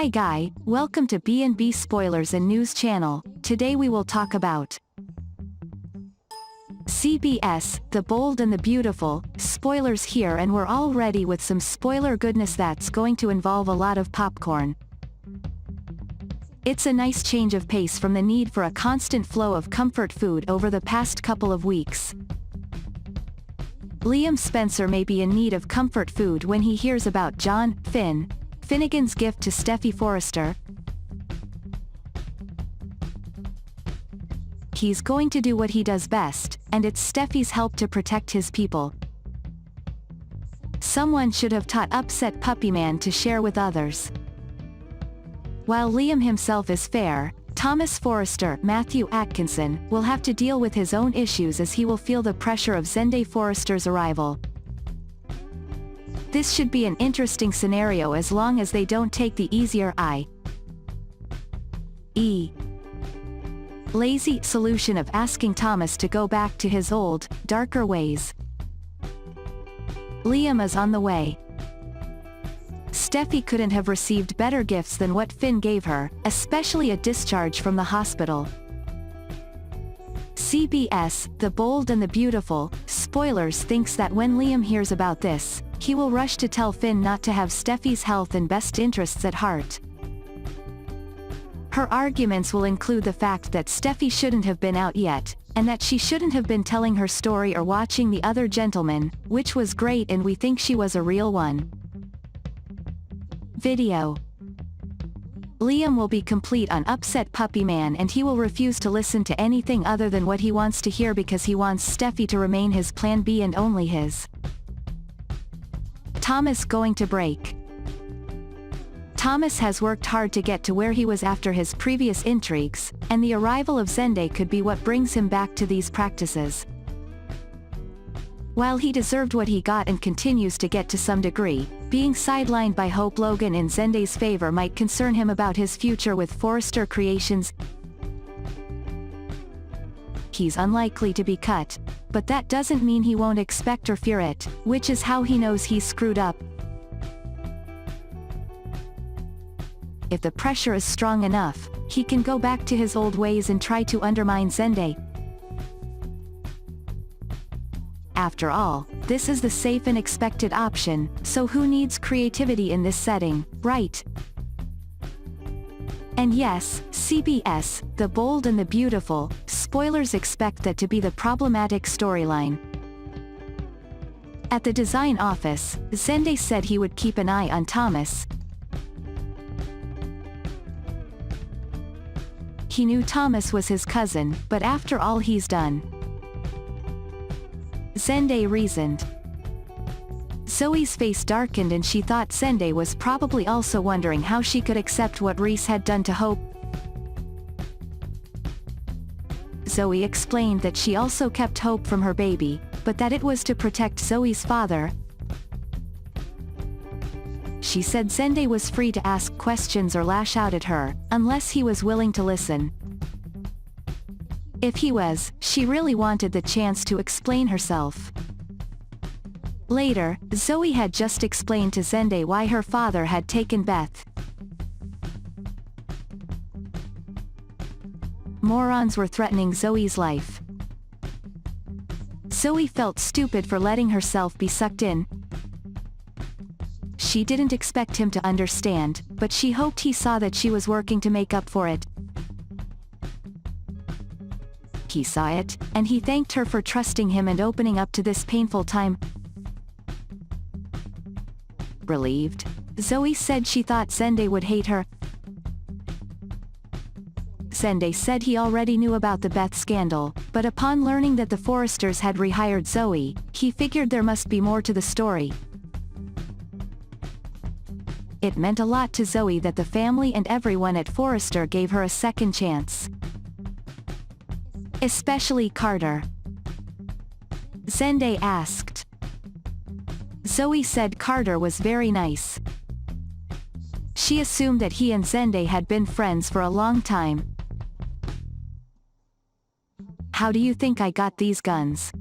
Hi Guy, welcome to B&B Spoilers and News channel. Today we will talk about CBS, The Bold and the Beautiful. Spoilers here, and we're all ready with some spoiler goodness that's going to involve a lot of popcorn. It's a nice change of pace from the need for a constant flow of comfort food over the past couple of weeks. Liam Spencer may be in need of comfort food when he hears about John Finnegan's gift to Steffy Forrester. He's going to do what he does best, and it's Steffy's help to protect his people. Someone should have taught upset puppy man to share with others. While Liam himself is fair, Thomas Forrester, Matthew Atkinson, will have to deal with his own issues as he will feel the pressure of Zende Forrester's arrival. This should be an interesting scenario as long as they don't take the easier lazy solution of asking Thomas to go back to his old, darker ways. Liam is on the way. Steffy couldn't have received better gifts than what Finn gave her, especially a discharge from the hospital. CBS, The Bold and the Beautiful. Spoilers thinks that when Liam hears about this, he will rush to tell Finn not to have Steffy's health and best interests at heart. Her arguments will include the fact that Steffy shouldn't have been out yet, and that she shouldn't have been telling her story or watching The Other Gentleman, which was great and we think she was a real one. Video. Liam will be complete on upset puppy man, and he will refuse to listen to anything other than what he wants to hear because he wants Steffy to remain his plan B and only his. Thomas going to break. Thomas has worked hard to get to where he was after his previous intrigues, and the arrival of Zende could be what brings him back to these practices. While he deserved what he got and continues to get to some degree, being sidelined by Hope Logan in Zende's favor might concern him about his future with Forrester Creations. He's unlikely to be cut, but that doesn't mean he won't expect or fear it, which is how he knows he's screwed up. If the pressure is strong enough, he can go back to his old ways and try to undermine Zende. After all, this is the safe and expected option, so who needs creativity in this setting, right? And yes, CBS, The Bold and the Beautiful. Spoilers expect that to be the problematic storyline. At the design office, Zende said he would keep an eye on Thomas. He knew Thomas was his cousin, but after all he's done, Zende reasoned. Zoe's face darkened and she thought Zende was probably also wondering how she could accept what Reese had done to Hope. Zoe explained that she also kept Hope from her baby, but that it was to protect Zoe's father. She said Zende was free to ask questions or lash out at her, unless he was willing to listen. If he was, she really wanted the chance to explain herself. Later, Zoe had just explained to Zende why her father had taken Beth. Morons were threatening Zoe's life. Zoe felt stupid for letting herself be sucked in. She didn't expect him to understand, but she hoped he saw that she was working to make up for it. He saw it, and he thanked her for trusting him and opening up to this painful time. Relieved, Zoe said she thought Zende would hate her. Zende said he already knew about the Beth scandal, but upon learning that the Forresters had rehired Zoe, he figured there must be more to the story. It meant a lot to Zoe that the family and everyone at Forrester gave her a second chance. Especially Carter. Zende asked. Zoe said Carter was very nice. She assumed that he and Zende had been friends for a long time. How do you think I got these guns?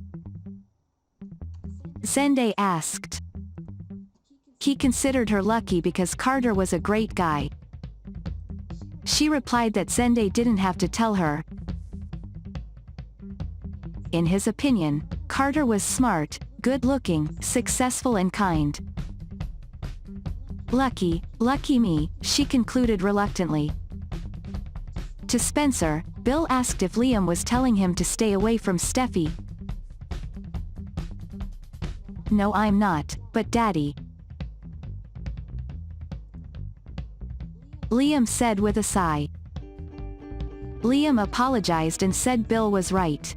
Zende asked. He considered her lucky because Carter was a great guy. She replied that Zende didn't have to tell her. In his opinion, Carter was smart, good-looking, successful and kind. Lucky me, she concluded reluctantly. To Spencer, Bill asked if Liam was telling him to stay away from Steffy. "No, I'm not, but Daddy," Liam said with a sigh. Liam apologized and said Bill was right.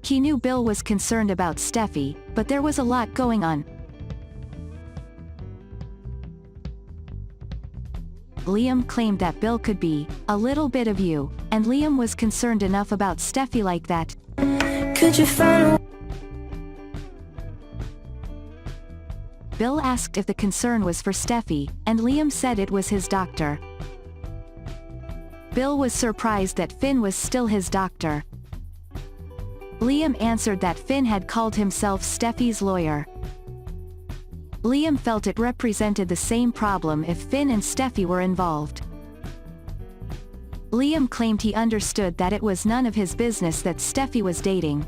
He knew Bill was concerned about Steffy, but there was a lot going on. Liam claimed that Bill could be a little bit of you, and Liam was concerned enough about Steffy like that. Could you find Bill asked if the concern was for Steffy, and Liam said it was his doctor. Bill was surprised that Finn was still his doctor. Liam answered that Finn had called himself Steffy's lawyer. Liam felt it represented the same problem if Finn and Steffy were involved. Liam claimed he understood that it was none of his business that Steffy was dating.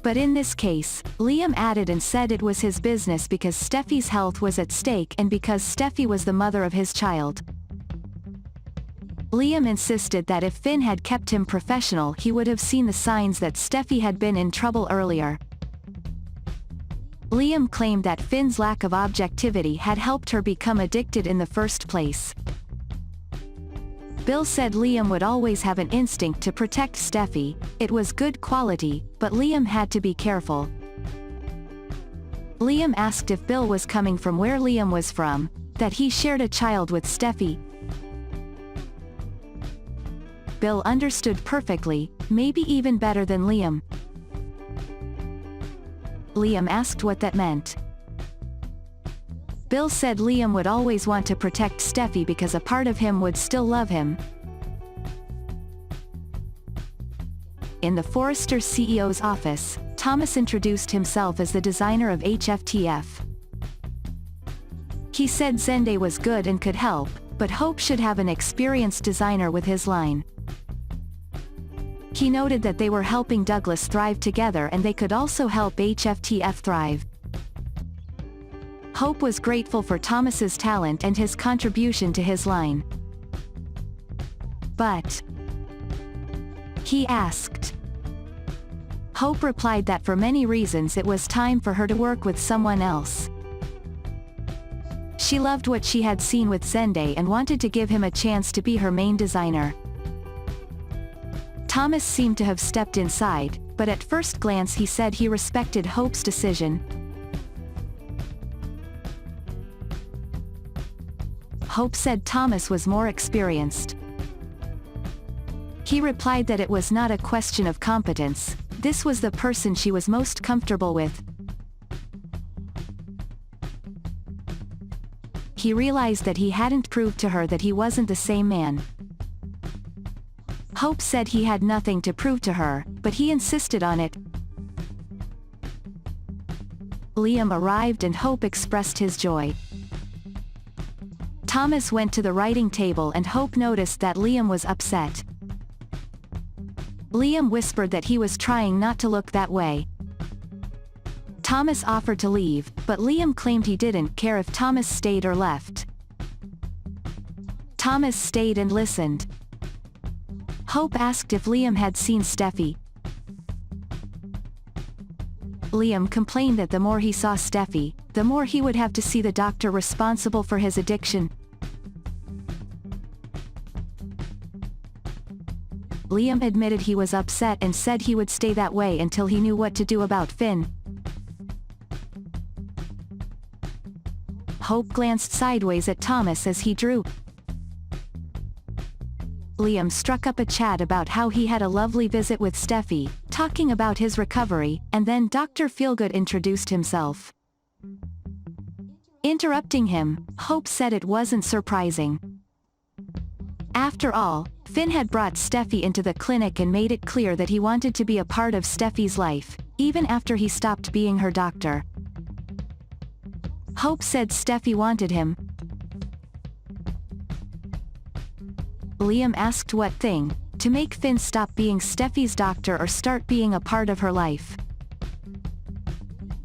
But in this case, Liam added and said it was his business because Steffy's health was at stake and because Steffy was the mother of his child. Liam insisted that if Finn had kept him professional he would have seen the signs that Steffy had been in trouble earlier. Liam claimed that Finn's lack of objectivity had helped her become addicted in the first place. Bill said Liam would always have an instinct to protect Steffy. It was good quality, but Liam had to be careful. Liam asked if Bill was coming from where Liam was from, that he shared a child with Steffy. Bill understood perfectly, maybe even better than Liam. Liam asked what that meant. Bill said Liam would always want to protect Steffy because a part of him would still love him. In the Forrester CEO's office, Thomas introduced himself as the designer of HFTF. He said Zende was good and could help, but Hope should have an experienced designer with his line. He noted that they were helping Douglas thrive together and they could also help HFTF thrive. Hope was grateful for Thomas's talent and his contribution to his line. But he asked. Hope replied that for many reasons it was time for her to work with someone else. She loved what she had seen with Zende and wanted to give him a chance to be her main designer. Thomas seemed to have stepped inside, but at first glance he said he respected Hope's decision. Hope said Thomas was more experienced. He replied that it was not a question of competence, this was the person she was most comfortable with. He realized that he hadn't proved to her that he wasn't the same man. Hope said he had nothing to prove to her, but he insisted on it. Liam arrived and Hope expressed his joy. Thomas went to the writing table and Hope noticed that Liam was upset. Liam whispered that he was trying not to look that way. Thomas offered to leave, but Liam claimed he didn't care if Thomas stayed or left. Thomas stayed and listened. Hope asked if Liam had seen Steffy. Liam complained that the more he saw Steffy, the more he would have to see the doctor responsible for his addiction. Liam admitted he was upset and said he would stay that way until he knew what to do about Finn. Hope glanced sideways at Thomas as he drew. Liam struck up a chat about how he had a lovely visit with Steffy, talking about his recovery, and then Dr. Feelgood introduced himself. Interrupting him, Hope said it wasn't surprising. After all, Finn had brought Steffy into the clinic and made it clear that he wanted to be a part of Steffy's life, even after he stopped being her doctor. Hope said Steffy wanted him. Liam asked what thing, to make Finn stop being Steffy's doctor or start being a part of her life.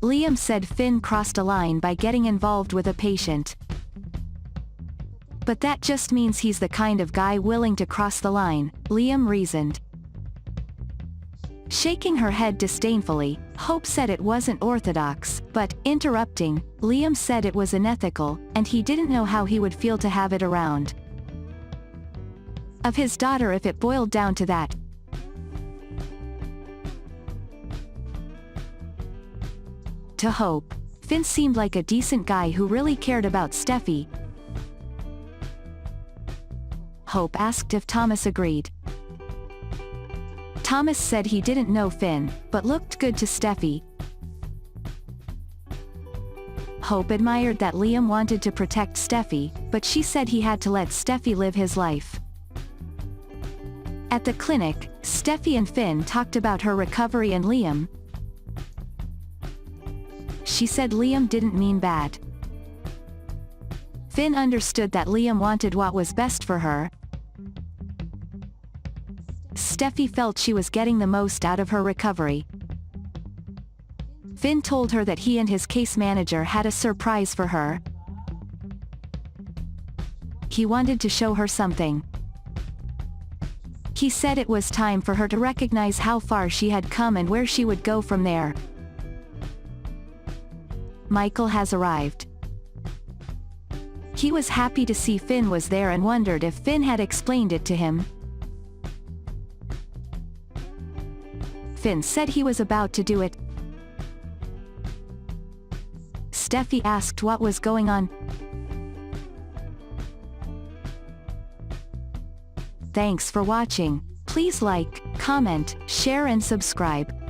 Liam said Finn crossed a line by getting involved with a patient. But that just means he's the kind of guy willing to cross the line, Liam reasoned. Shaking her head disdainfully, Hope said it wasn't orthodox, but, interrupting, Liam said it was unethical, and he didn't know how he would feel to have it around of his daughter if it boiled down to that. To Hope, Finn seemed like a decent guy who really cared about Steffy. Hope asked if Thomas agreed. Thomas said he didn't know Finn, but looked good to Steffy. Hope admired that Liam wanted to protect Steffy, but she said he had to let Steffy live his life. At the clinic, Steffy and Finn talked about her recovery and Liam. She said Liam didn't mean bad. Finn understood that Liam wanted what was best for her. Steffy felt she was getting the most out of her recovery. Finn told her that he and his case manager had a surprise for her. He wanted to show her something. He said it was time for her to recognize how far she had come and where she would go from there. Michael has arrived. He was happy to see Finn was there and wondered if Finn had explained it to him. Finn said he was about to do it. Steffy asked what was going on. Thanks for watching. Please like, comment, share and subscribe.